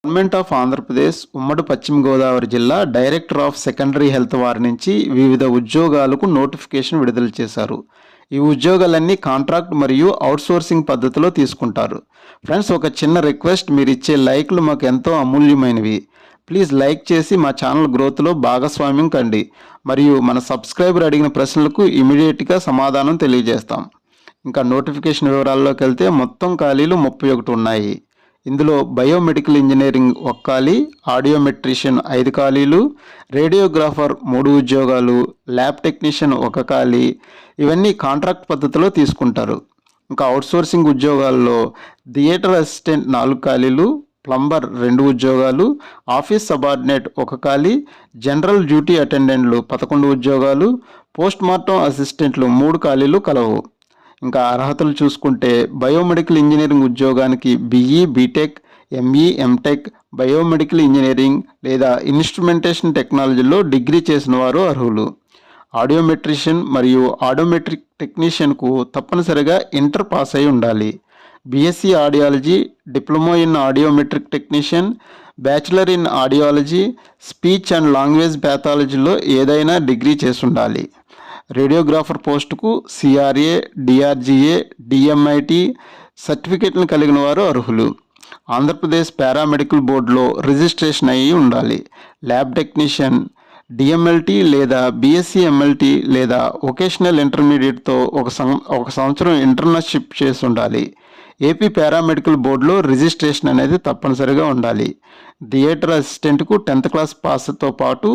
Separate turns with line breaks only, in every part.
Government of Andhra Pradesh ఉమ్మడి పశ్చిమ గోదావరి జిల్లా డైరెక్టర్ ఆఫ్ సెకండరీ హెల్త్ వారి నుంచి వివిధ ఉద్యోగాలకు నోటిఫికేషన్ విడుదల చేశారు. ఈ ఉద్యోగాలన్నీ కాంట్రాక్ట్ మరియు అవుట్సోర్సింగ్ పద్ధతిలో తీసుకుంటారు. ఫ్రెండ్స్, ఒక చిన్న రిక్వెస్ట్, మీరు ఇచ్చే లైక్లు మాకు ఎంతో అమూల్యమైనవి. ప్లీజ్ లైక్ చేసి మా ఛానల్ గ్రోత్లో భాగస్వామ్యం కండి. మరియు మన సబ్స్క్రైబర్ అడిగిన ప్రశ్నలకు ఇమీడియట్గా సమాధానం తెలియజేస్తాం. ఇంకా నోటిఫికేషన్ వివరాల్లోకి వెళ్తే మొత్తం ఖాళీలు 31 ఉన్నాయి. ఇందులో బయోమెడికల్ ఇంజనీరింగ్ 1 ఖాళీ, ఆడియోమెట్రిషియన్ 5 ఖాళీలు, రేడియోగ్రాఫర్ 3 ఉద్యోగాలు, ల్యాబ్ టెక్నీషియన్ 1 ఖాళీ. ఇవన్నీ కాంట్రాక్ట్ పద్ధతిలో తీసుకుంటారు. ఇంకా అవుట్సోర్సింగ్ ఉద్యోగాల్లో థియేటర్ అసిస్టెంట్ 4 ఖాళీలు, ప్లంబర్ 2 ఉద్యోగాలు, ఆఫీస్ సబార్డినేట్ 1 ఖాళీ, జనరల్ డ్యూటీ అటెండెంట్లు 11 ఉద్యోగాలు, పోస్ట్ మార్టం అసిస్టెంట్లు 3 ఖాళీలు కలవు. ఇంకా అర్హతలు చూసుకుంటే బయోమెడికల్ ఇంజనీరింగ్ ఉద్యోగానికి BE, BTech, ME, MTech, biomedical engineering లేదా ఇన్స్ట్రుమెంటేషన్ టెక్నాలజీలో డిగ్రీ చేసిన వారు అర్హులు. ఆడియోమెట్రిషియన్ మరియు ఆడియోమెట్రిక్ టెక్నీషియన్కు తప్పనిసరిగా ఇంటర్ పాస్ అయి ఉండాలి. BSc audiology, diploma in audiometric technician, bachelor in audiology, speech and language ప్యాథాలజీలో ఏదైనా డిగ్రీ చేసి ఉండాలి. రేడియోగ్రాఫర్ పోస్టుకు సిఆర్ఏ, డిఆర్జీఏ, డిఎంఐటి సర్టిఫికేట్లను కలిగిన వారు అర్హులు. ఆంధ్రప్రదేశ్ పారామెడికల్ బోర్డులో రిజిస్ట్రేషన్ అయ్యి ఉండాలి. ల్యాబ్ టెక్నీషియన్ డిఎంఎల్టీ లేదా బీఎస్సీ ఎంఎల్టీ లేదా వొకేషనల్ ఇంటర్మీడియట్తో ఒక సంవత్సరం ఇంటర్న్షిప్ చేసి ఉండాలి. ఏపీ పారామెడికల్ బోర్డులో రిజిస్ట్రేషన్ అనేది తప్పనిసరిగా ఉండాలి. థియేటర్ అసిస్టెంట్కు 10th క్లాస్ పాస్తో పాటు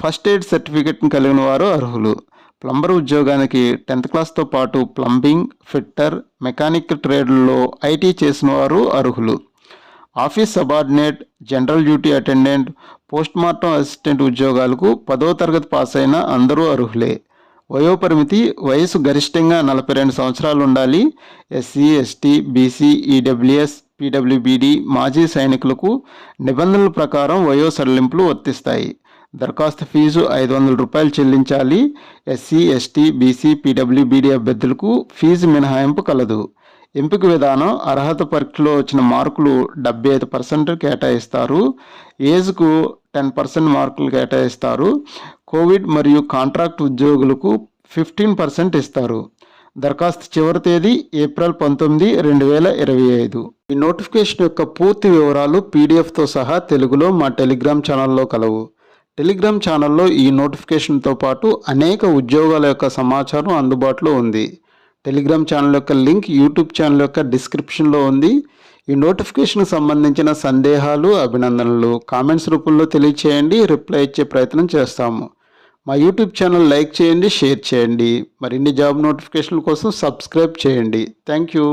ఫస్ట్ ఎయిడ్ సర్టిఫికేట్ని కలిగిన వారు అర్హులు. ప్లంబర్ ఉద్యోగానికి 10th క్లాస్తో పాటు ప్లంబింగ్, ఫిట్టర్, మెకానిక్ ట్రేడ్లలో ఐటీ చేసిన వారు అర్హులు. Office subordinate, general duty attendant, post mortem assistant ఉద్యోగాలకు 10వ తరగతి పాస్ అయిన అందరూ అర్హులే. వయోపరిమితి వయసు గరిష్టంగా 42 సంవత్సరాలు ఉండాలి. SC, ST, BC, EWS, PWBD మాజీ సైనికులకు నిబంధనల ప్రకారం వయో సడలింపులు వర్తిస్తాయి. దరఖాస్తు ఫీజు 500 రూపాయలు చెల్లించాలి. ఎస్సీ, ఎస్టీ, బీసీ, పీడబ్ల్యూబీడీ అభ్యర్థులకు ఫీజు మినహాయింపు కలదు. ఎంపిక విధానం: అర్హత పరీక్షలో వచ్చిన మార్కులు 75% కేటాయిస్తారు. ఏజ్కు 10% మార్కులు కేటాయిస్తారు. కోవిడ్ మరియు కాంట్రాక్ట్ ఉద్యోగులకు 15% ఇస్తారు. దరఖాస్తు చివరి తేదీ ఏప్రిల్ 19, 2025. ఈ నోటిఫికేషన్ యొక్క పూర్తి వివరాలు పీడిఎఫ్తో సహా తెలుగులో మా టెలిగ్రామ్ ఛానల్లో కలవు. టెలిగ్రామ్ ఛానల్లో ఈ నోటిఫికేషన్తో పాటు అనేక ఉద్యోగాల యొక్క సమాచారం అందుబాటులో ఉంది. టెలిగ్రామ్ ఛానల్ యొక్క లింక్ యూట్యూబ్ ఛానల్ యొక్క డిస్క్రిప్షన్లో ఉంది. ఈ నోటిఫికేషన్కి సంబంధించిన సందేహాలు, అభినందనలు కామెంట్స్ రూపంలో తెలియచేయండి. రిప్లై ఇచ్చే ప్రయత్నం చేస్తాము. మా యూట్యూబ్ ఛానల్ లైక్ చేయండి, షేర్ చేయండి. మరిన్ని జాబ్ నోటిఫికేషన్ల కోసం సబ్స్క్రైబ్ చేయండి. Thank you.